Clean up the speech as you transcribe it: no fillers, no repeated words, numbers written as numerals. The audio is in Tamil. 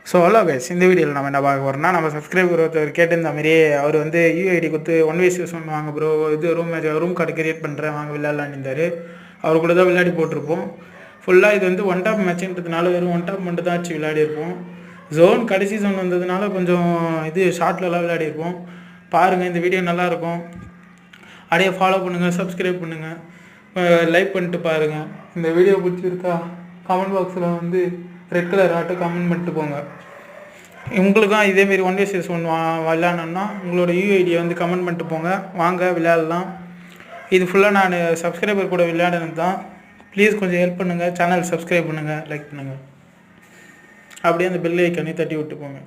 ஸோ ஹலோ கைஸ், இந்த வீடியோவில் நம்ம என்ன பார்க்க போகிறோம்னா, நம்ம சப்ஸ்கிரைபர் ஒருத்தர் கேட்டிருந்த மாதிரியே அவர் வந்து யூஐடி கொடுத்து 1vs1 வாங்க ப்ரோ, இது ரூம் கார்டு கிரியேட் பண்ணுறேன் வாங்க விளையாடலான்னு இருந்தார். அவர் கூட தான் விளையாடி போட்டிருப்போம். ஃபுல்லாக இது வந்து ஒன் டாப் மேட்சுன்றதுனால வெறும் ஒன் டாப் மட்டும் தான் ஆச்சு விளையாடிருப்போம். கடைசி ஜோன் வந்ததுனால கொஞ்சம் இது ஷார்ட்லலாம் விளையாடிருப்போம். பாருங்கள், இந்த வீடியோ நல்லாயிருக்கும். அப்படியே ஃபாலோ பண்ணுங்கள், சப்ஸ்கிரைப் பண்ணுங்கள், லைக் பண்ணிட்டு பாருங்கள். இந்த வீடியோ பிடிச்சிருக்கா கமெண்ட் பாக்ஸில் வந்து ரெட் கலர் ஆட்டோ கமெண்ட் பண்ணிட்டு போங்க. உங்களுக்கும் இதேமாரி 1vs1 விளையாடணுன்னா உங்களோட யூஐடியை வந்து கமெண்ட் பண்ணிட்டு போங்க, வாங்க விளையாடலாம். இது ஃபுல்லாக நான் சப்ஸ்கிரைபர் கூட விளையாடுனது தான். ப்ளீஸ் கொஞ்சம் ஹெல்ப் பண்ணுங்கள், சேனல் சப்ஸ்கிரைப் பண்ணுங்கள், லைக் பண்ணுங்கள், அப்படியே அந்த பெல் ஐக்கானே தட்டி விட்டு போங்க.